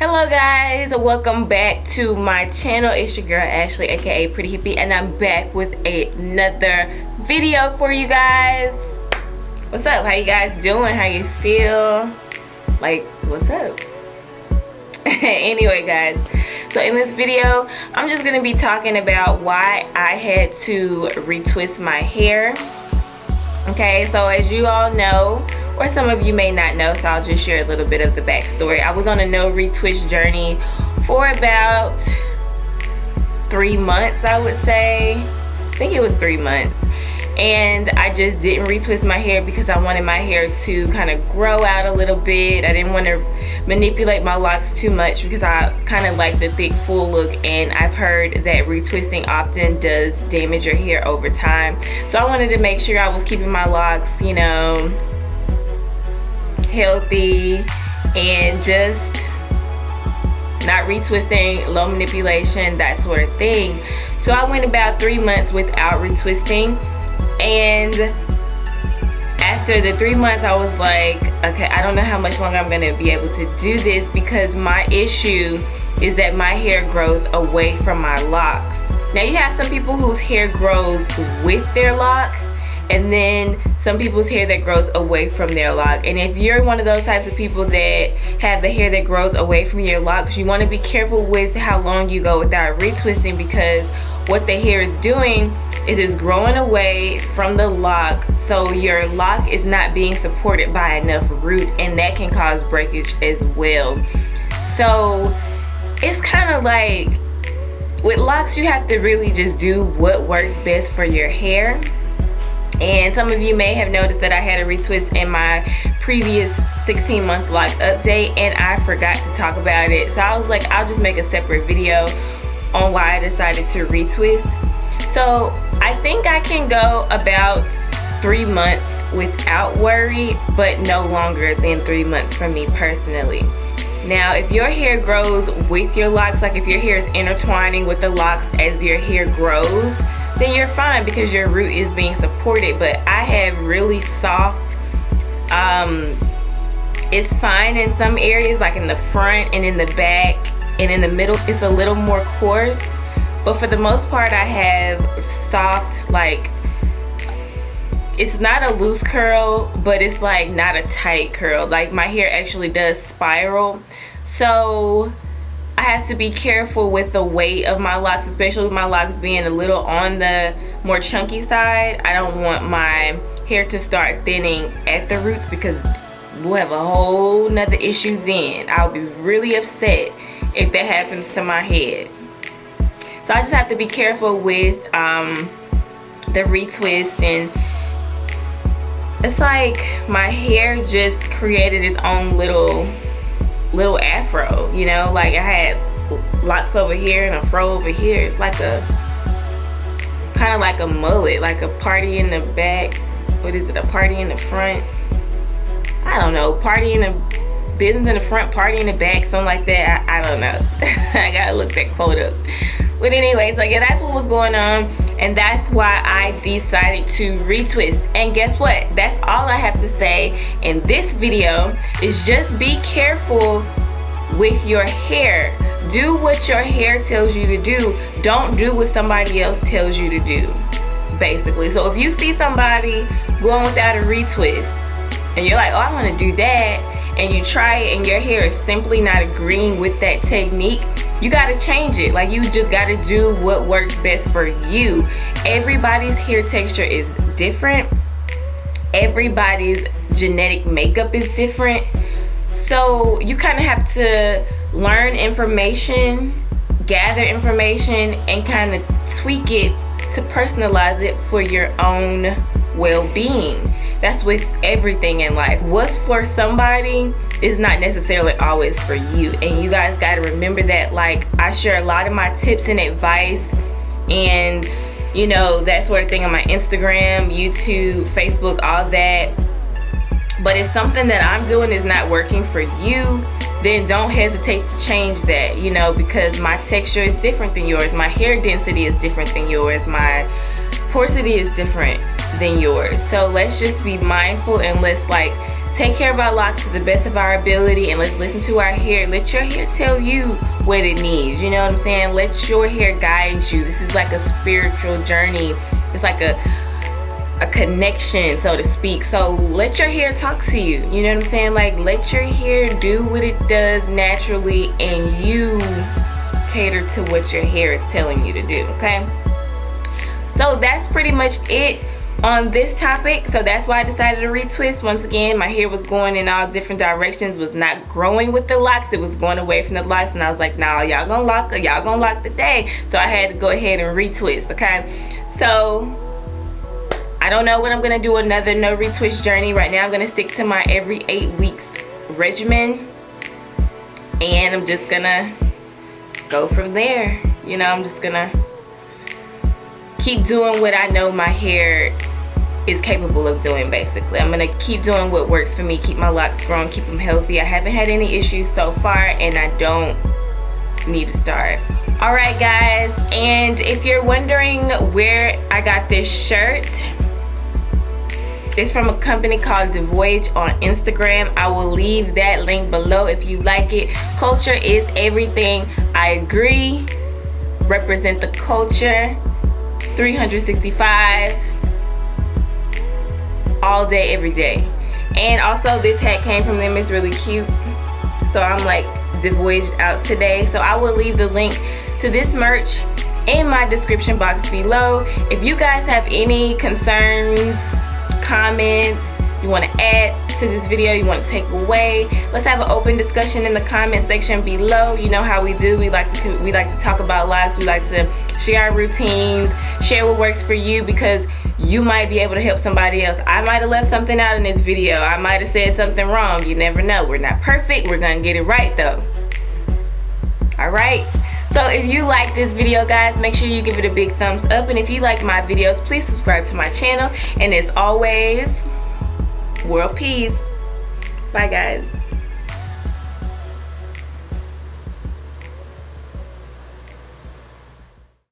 Hello guys, welcome back to my channel. It's your girl Ashley, aka Pretty Hippie, and I'm back with another video for you guys. What's up? How you guys doing? How you feel? Like, what's up? Anyway guys, so in this video I'm just gonna be talking about why I had to retwist my hair. Okay, so as you all know, or some of you may not know, so I'll just share a little bit of the backstory. I was on a no retwist journey for about 3 months, I would say. I think it was 3 months. And I just didn't retwist my hair because I wanted my hair to kind of grow out a little bit. I didn't want to manipulate my locks too much because I kind of like the thick full look, and I've heard that retwisting often does damage your hair over time. So I wanted to make sure I was keeping my locks, you know, healthy and just not retwisting, low manipulation, that sort of thing. So I went about 3 months without retwisting, and after the 3 months I was like, okay, I don't know how much longer I'm gonna be able to do this, because my issue is that my hair grows away from my locks. Now you have some people whose hair grows with their lock, and then some people's hair that grows away from their lock. And if you're one of those types of people that have the hair that grows away from your locks, you want to be careful with how long you go without retwisting, because what the hair is doing is it's growing away from the lock, so your lock is not being supported by enough root, and that can cause breakage as well. So it's kind of like with locks, you have to really just do what works best for your hair. And some of you may have noticed that I had a retwist in my previous 16-month lock update, and I forgot to talk about it. So I was like, I'll just make a separate video on why I decided to retwist. So I think I can go about 3 months without worry, but no longer than 3 months for me personally. Now, if your hair grows with your locks, like if your hair is intertwining with the locks as your hair grows, then you're fine because your root is being supported. But I have really soft, it's fine in some areas, like in the front and in the back, and in the middle it's a little more coarse. But for the most part I have soft, like, it's not a loose curl, but it's like not a tight curl. Like my hair actually does spiral. So I have to be careful with the weight of my locks, especially with my locks being a little on the more chunky side. I don't want my hair to start thinning at the roots, because we'll have a whole nother issue then. I'll be really upset if that happens to my head. So I just have to be careful with the retwist, and it's like my hair just created its own little afro, you know, like I had locks over here and a fro over here. It's like a kind of like a mullet, like a party in the back. What is it, a party in the front? I don't know, party in the business in the front, party in the back, something like that. I don't know. I gotta look that quote up. But anyways, like, yeah, that's what was going on, and that's why I decided to retwist. And guess what? That's all I have to say in this video, is just be careful with your hair. Do what your hair tells you to do. Don't do what somebody else tells you to do, basically. So if you see somebody going without a retwist and you're like, oh, I want to do that, and you try it and your hair is simply not agreeing with that technique, you gotta change it. Like, you just gotta do what works best for you. Everybody's hair texture is different. Everybody's genetic makeup is different. So you kind of have to learn information, gather information, and kind of tweak it to personalize it for your own well-being. That's with everything in life. What's for somebody is not necessarily always for you, and you guys got to remember that. Like, I share a lot of my tips and advice and, you know, that sort of thing on my Instagram, YouTube, Facebook, all that. But if something that I'm doing is not working for you, then don't hesitate to change that, you know, because my texture is different than yours, my hair density is different than yours, my porosity is different. than yours. So let's just be mindful and let's like take care of our locks to the best of our ability, and let's listen to our hair. Let your hair tell you what it needs, you know what I'm saying? Let your hair guide you. This is like a spiritual journey. It's like a connection, so to speak. So let your hair talk to you, you know what I'm saying? Like, let your hair do what it does naturally, and you cater to what your hair is telling you to do, okay? So that's pretty much it on this topic. So that's why I decided to retwist. Once again, my hair was going in all different directions, was not growing with the locks, it was going away from the locks, and I was like, nah, y'all gonna lock today. So I had to go ahead and retwist, okay? So I don't know when I'm gonna do another no retwist journey. Right now I'm gonna stick to my every 8 weeks regimen, and I'm just gonna go from there. You know, I'm just gonna keep doing what I know my hair is capable of doing. Basically, I'm gonna keep doing what works for me, keep my locks growing, keep them healthy. I haven't had any issues so far, and I don't need to start. Alright guys, and if you're wondering where I got this shirt, it's from a company called Devoyage on Instagram. I will leave that link below if you like it. Culture is everything. I agree. Represent the culture 365 all day, every day. And also this hat came from them. It's really cute. So I'm like Devoyaged out today. So I will leave the link to this merch in my description box below. If you guys have any concerns, comments, you want to add to this video, you want to take away, let's have an open discussion in the comment section below. You know how we do. We like to talk about locks. We like to share our routines, share what works for you, because you might be able to help somebody else. I might have left something out in this video. I might have said something wrong. You never know. We're not perfect. We're gonna get it right though. Alright, so if you like this video guys, make sure you give it a big thumbs up, and if you like my videos, please subscribe to my channel, and as always, world peace. Bye guys.